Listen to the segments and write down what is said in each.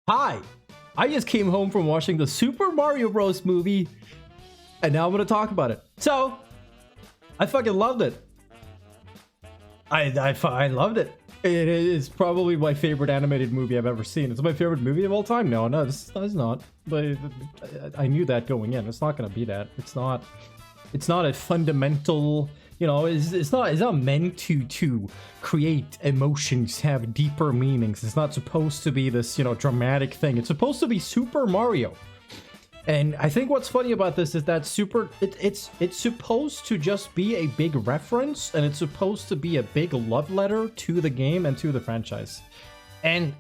Hi, I just came home from watching the Super Mario Bros. Movie, and now I'm gonna talk about it. So, I fucking loved it. I loved it. It is probably my favorite animated movie I've ever seen. It's my favorite movie of all time. No, it's not. But I knew that going in. It's not gonna be that. It's not a fundamental. You know, it's not meant to create emotions, have deeper meanings. It's not supposed to be this, dramatic thing. It's supposed to be Super Mario. And I think what's funny about this is that it's supposed to just be a big reference, and it's supposed to be a big love letter to the game and to the franchise. And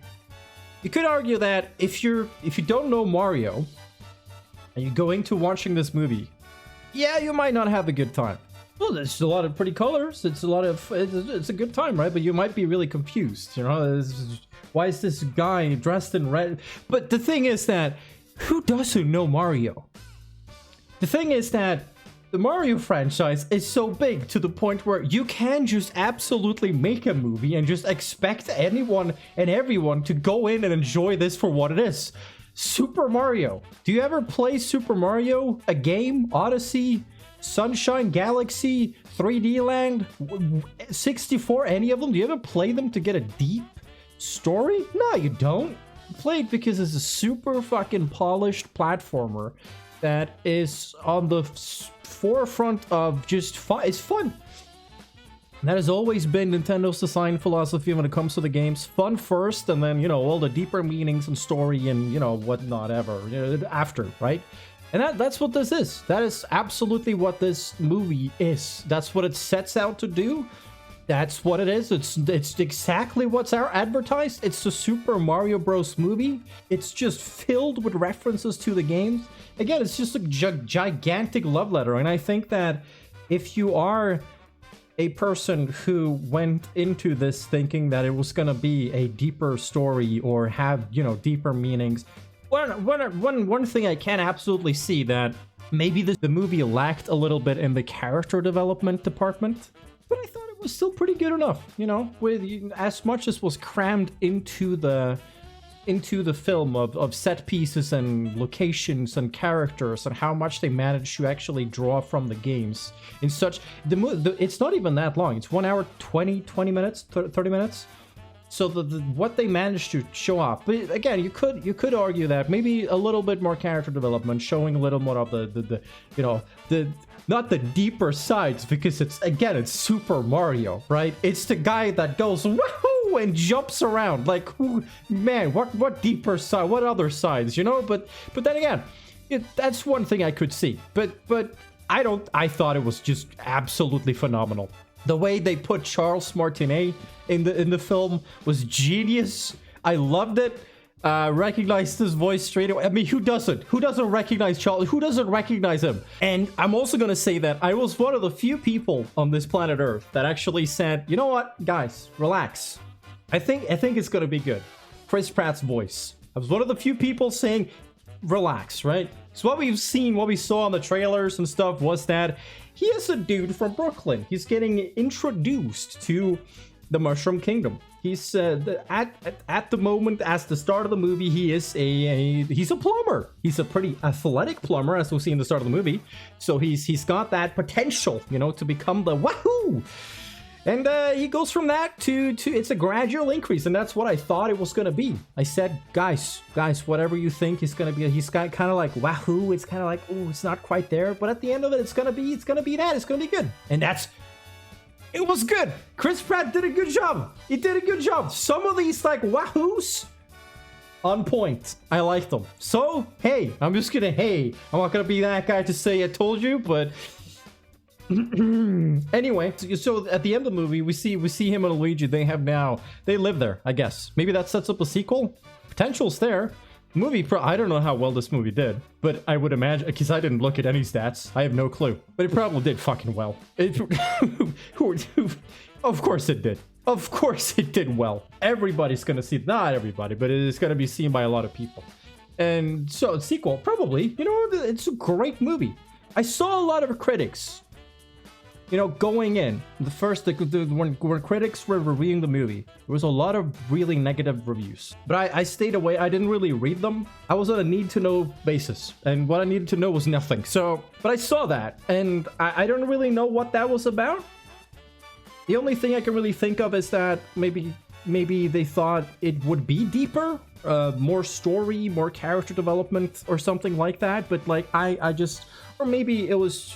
you could argue that if you don't know Mario and you go into watching this movie, yeah, you might not have a good time. Well, there's a lot of pretty colors. It's a good time, right? But you might be really confused. Why is this guy dressed in red? But the thing is that who doesn't know Mario? The thing is that the Mario franchise is so big to the point where you can just absolutely make a movie and just expect anyone and everyone to go in and enjoy this for what it is. Super Mario. Do you ever play Super Mario? A game? Odyssey? Sunshine Galaxy, 3D Land, 64, any of them? Do you ever play them to get a deep story? No, you don't. You play it because it's a super fucking polished platformer that is on the forefront of just fun. It's fun. And that has always been Nintendo's design philosophy when it comes to the games. Fun first, and then, all the deeper meanings and story and, whatnot ever, after, right? And that's what this is. That is absolutely what this movie is. That's what it sets out to do. That's what it is. It's exactly what's advertised. It's the Super Mario Bros. Movie. It's just filled with references to the games. Again, it's just a gigantic love letter. And I think that if you are a person who went into this thinking that it was going to be a deeper story or have, deeper meanings, one thing I can absolutely see that maybe the movie lacked a little bit in the character development department, but I thought it was still pretty good enough, with as much as was crammed into the film of set pieces and locations and characters and how much they managed to actually draw from the games in such it's not even that long. It's 1 hour 20 minutes, 30 minutes. So what they managed to show off, but again, you could argue that maybe a little bit more character development, showing a little more of the not the deeper sides, because it's Super Mario, right? It's the guy that goes woohoo and jumps around like, who, man, what deeper side, what other sides, But then again, that's one thing I could see, but I thought it was just absolutely phenomenal. The way they put Charles Martinet in the film was genius. I loved it. Recognized his voice straight away. I mean, who doesn't? Who doesn't recognize Charles? Who doesn't recognize him? And I'm also gonna say that I was one of the few people on this planet Earth that actually said, you know what, guys, relax. I think it's gonna be good. Chris Pratt's voice. I was one of the few people saying, relax, right? So what we saw on the trailers and stuff was that he is a dude from Brooklyn. He's getting introduced to the Mushroom Kingdom. He's at the moment, as the start of the movie, he's a plumber. He's a pretty athletic plumber, as we'll see in the start of the movie. So he's got that potential, to become the wahoo. And he goes from that to it's a gradual increase, and that's what I thought it was gonna be. I said, guys, whatever you think is gonna be, he's got kind of like wahoo. It's kind of like, oh, it's not quite there, but at the end of it, it's gonna be that. It's gonna be good, and it was good. Chris Pratt did a good job. He did a good job. Some of these like wahoos, on point. I liked them. So hey, I'm not gonna be that guy to say I told you, but. Anyway, so at the end of the movie, we see him and Luigi. They live there, I guess. Maybe that sets up a sequel. Potential's there. Movie, I don't know how well this movie did, but I would imagine, because I didn't look at any stats, I have no clue. But it probably did fucking well. Of course it did. Of course it did well. Everybody's gonna see it. Not everybody, but it is gonna be seen by a lot of people. And so, sequel, probably. It's a great movie. I saw a lot of critics you know, going in, when critics were reviewing the movie, there was a lot of really negative reviews. But I stayed away. I didn't really read them. I was on a need-to-know basis, and what I needed to know was nothing. So, but I saw that, and I don't really know what that was about. The only thing I can really think of is that maybe they thought it would be deeper, more story, more character development, or something like that. But like, I just, or maybe it was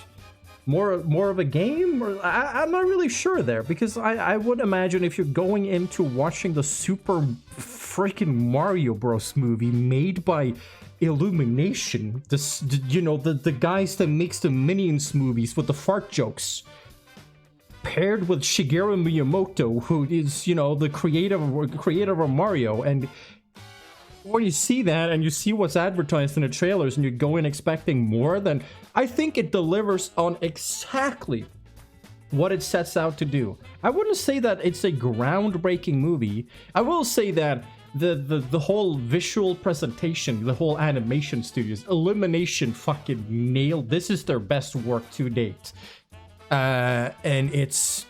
more of a game, or I'm not really sure there, because I would imagine if you're going into watching the super freaking Mario Bros movie made by Illumination, this, you know, the guys that makes the Minions movies with the fart jokes, paired with Shigeru Miyamoto, who is, you know, the creator of Mario, and when you see that and you see what's advertised in the trailers and you go in expecting more, then I think it delivers on exactly what it sets out to do. I wouldn't say that it's a groundbreaking movie. I will say that the whole visual presentation, the whole animation studios, Illumination fucking nailed. This is their best work to date. And it's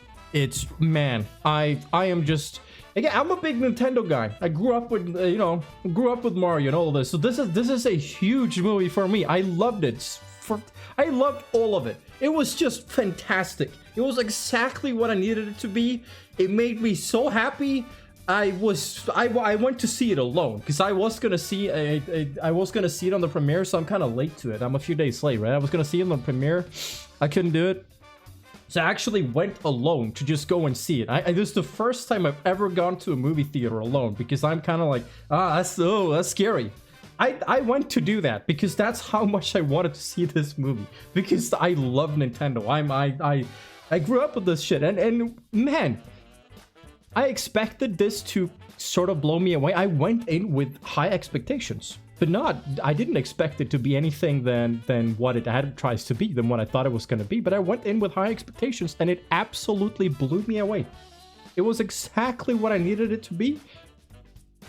man, I am just, again, I'm a big Nintendo guy. I grew up with with Mario and all of this. So this is a huge movie for me. I loved it. I loved all of it. It was just fantastic. It was exactly what I needed it to be. It made me so happy. I went to see it alone because I was gonna see it on the premiere, so I'm kind of late to it. I'm a few days late, right? I was gonna see it on the premiere. I couldn't do it. So I actually went alone to just go and see it. This is the first time I've ever gone to a movie theater alone, because I'm kind of like, that's scary. I went to do that because that's how much I wanted to see this movie, because I love Nintendo. I grew up with this shit, and man, I expected this to sort of blow me away. I went in with high expectations. But I didn't expect it to be anything than what it tries to be, than what I thought it was going to be. But I went in with high expectations, and it absolutely blew me away. It was exactly what I needed it to be,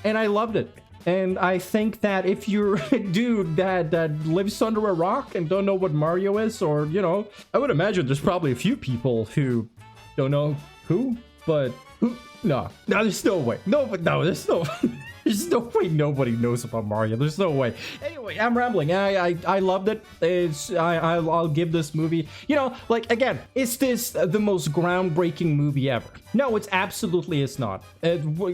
and I loved it. And I think that if you're a dude that lives under a rock and don't know what Mario is, or, you know, I would imagine there's probably a few people who don't know who, but who? No, there's no way. There's no... There's no way nobody knows about Mario. There's no way. Anyway, I'm rambling. I loved it. I'll give this movie, you know, like, again, is this the most groundbreaking movie ever? No, it's absolutely is not.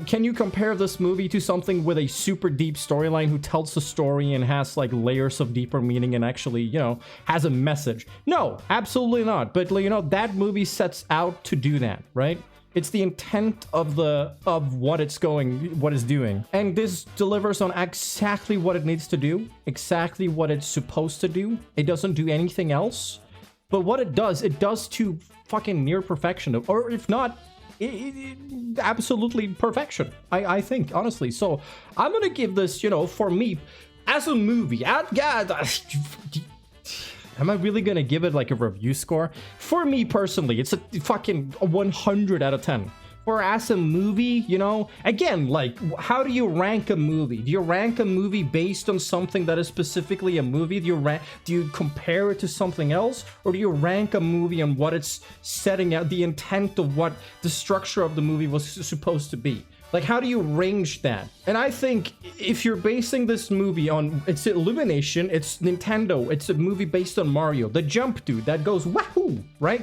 Can you compare this movie to something with a super deep storyline who tells the story and has like layers of deeper meaning and actually, you know, has a message? No, absolutely not. But, you know, that movie sets out to do that, right? It's the intent of what it's doing. And this delivers on exactly what it needs to do, exactly what it's supposed to do. It doesn't do anything else. But what it does to fucking near perfection, or if not, absolutely perfection, I think, honestly. So I'm gonna give this, you know, for me, as a movie, am I really gonna give it like a review score? For me personally, it's a fucking 100 out of 10. For as a movie, you know, again, like, how do you rank a movie? Do you rank a movie based on something that is specifically a movie? Do you compare it to something else? Or do you rank a movie on what it's setting out, the intent of what the structure of the movie was supposed to be? Like, how do you range that? And I think if you're basing this movie on, it's Illumination, it's Nintendo, it's a movie based on Mario, the jump dude that goes wahoo, right?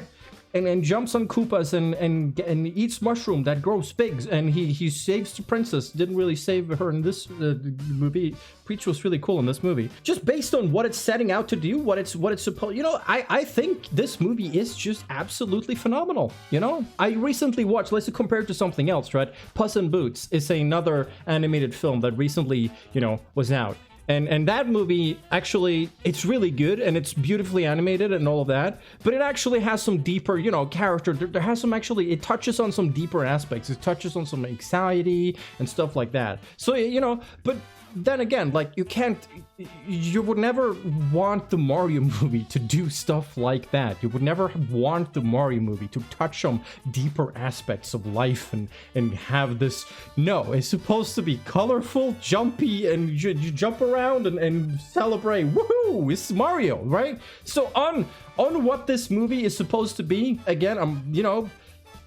And jumps on Koopas and eats mushroom that grows pigs, and he saves the princess. Didn't really save her in this movie. Peach was really cool in this movie. Just based on what it's setting out to do, what it's supposed, you know, I think this movie is just absolutely phenomenal. You know, I recently watched, let's compare it to something else, right? Puss in Boots is another animated film that recently, you know, was out. And that movie, actually, it's really good and it's beautifully animated and all of that, but it actually has some deeper, you know, character. There has some, actually, it touches on some deeper aspects. It touches on some anxiety and stuff like that. So, you know, but then again, like, you would never want the Mario movie to do stuff like that. You would never want the Mario movie to touch on deeper aspects of life and have this. No, it's supposed to be colorful, jumpy, and you jump around and celebrate. Woohoo! It's Mario, right? So on what this movie is supposed to be, again,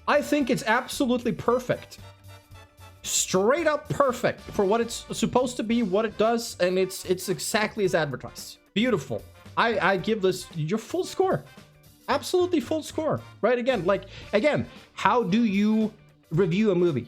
I think it's absolutely perfect. Straight up perfect for what it's supposed to be, what it does, and it's exactly as advertised. Beautiful. I give this your full score. Absolutely full score. Right? Again, how do you review a movie?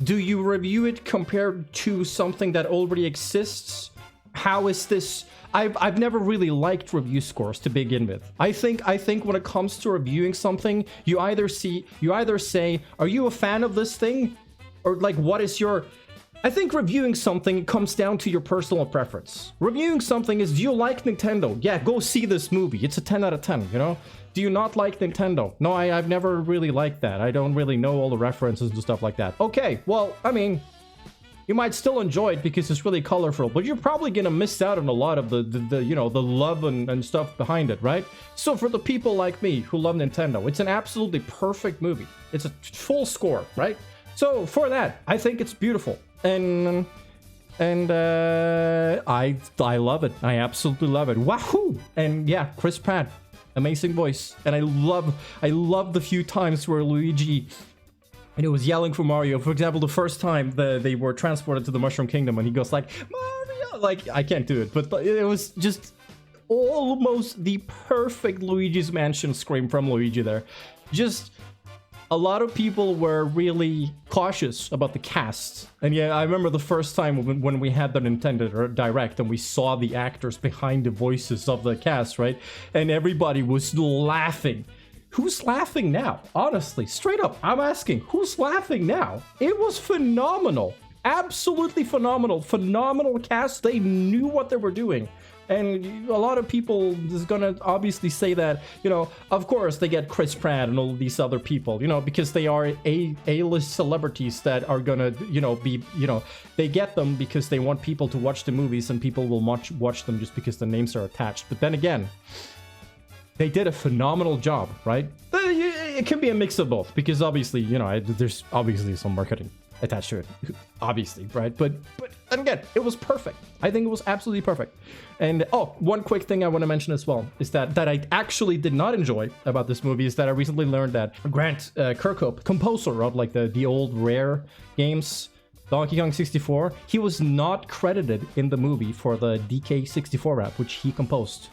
Do you review it compared to something that already exists? How is this? I've never really liked review scores to begin with. I think when it comes to reviewing something, you either say, are you a fan of this thing? Or like, what is your... I think reviewing something comes down to your personal preference. Reviewing something is, do you like Nintendo? Yeah, go see this movie. It's a 10 out of 10, you know? Do you not like Nintendo? No, I've never really liked that. I don't really know all the references and stuff like that. Okay, well, I mean, you might still enjoy it because it's really colorful, but you're probably gonna miss out on a lot of the love and stuff behind it, right? So for the people like me who love Nintendo, it's an absolutely perfect movie. It's a full score, right? So for that, I think it's beautiful, and I love it. I absolutely love it. Wahoo! And yeah, Chris Pratt, amazing voice, and I love the few times where Luigi, and it was yelling for Mario. For example, the first time they were transported to the Mushroom Kingdom, and he goes like, Mario, like, I can't do it, but it was just almost the perfect Luigi's Mansion scream from Luigi there. Just. A lot of people were really cautious about the cast. And yeah, I remember the first time when we had the Nintendo Direct and we saw the actors behind the voices of the cast, right? And everybody was laughing. Who's laughing now? Honestly, straight up, I'm asking, who's laughing now? It was phenomenal. Absolutely phenomenal. Phenomenal cast. They knew what they were doing. And a lot of people is gonna obviously say that, you know, of course they get Chris Pratt and all these other people, you know, because they are A-list celebrities that are gonna, you know, be, you know, they get them because they want people to watch the movies, and people will watch them just because the names are attached. But then again, they did a phenomenal job, right? It can be a mix of both, because obviously, you know, there's obviously some marketing attached to it, obviously, right? But then again, it was perfect. I think it was absolutely perfect. And oh, one quick thing I want to mention as well is that I actually did not enjoy about this movie is that I recently learned that Grant Kirkhope, composer of like the old Rare games, Donkey Kong 64, he was not credited in the movie for the DK64 rap, which he composed.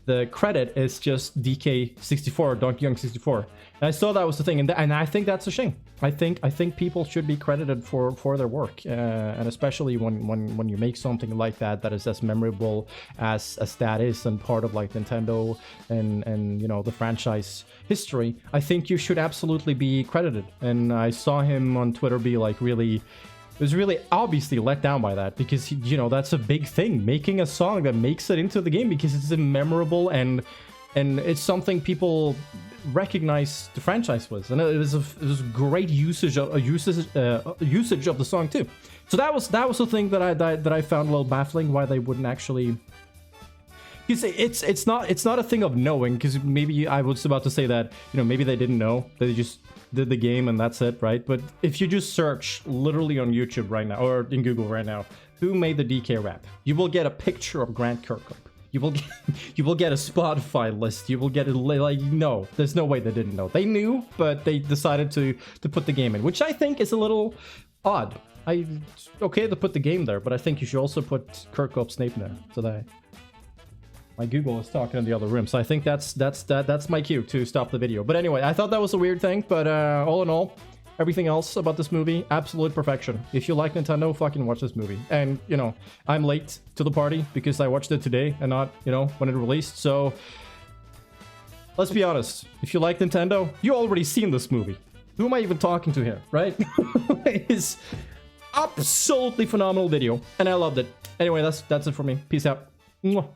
The credit is just DK64, Donkey Kong 64. And I saw that was the thing, and I think that's a shame. I think people should be credited for their work, and especially when you make something like that is as memorable as that is, and part of like Nintendo and you know, the franchise history. I think you should absolutely be credited. And I saw him on Twitter be like really. Was really obviously let down by that, because you know, that's a big thing, making a song that makes it into the game because it's memorable and it's something people recognize the franchise was, and it was great usage of the song too. So that was the thing that I found a little baffling, why they wouldn't actually. You say it's not a thing of knowing, because maybe I was about to say that, you know, maybe they didn't know, they just did the game and that's it, right? But if you just search literally on YouTube right now or in Google right now, who made the DK rap, you will get a picture of Grant Kirkhope. You will get a Spotify list. You will get it like, no, there's no way they didn't know. They knew, but they decided to put the game in, which I think is a little odd. Okay to put the game there, but I think you should also put Kirkhope's name there, so that. My Google is talking in the other room, so I think that's my cue to stop the video. But anyway, I thought that was a weird thing, but all in all, everything else about this movie, absolute perfection. If you like Nintendo, fucking watch this movie. And, you know, I'm late to the party because I watched it today and not, you know, when it released, so let's be honest. If you like Nintendo, you already seen this movie. Who am I even talking to here, right? It's absolutely phenomenal video, and I loved it. Anyway, that's it for me. Peace out. Mwah.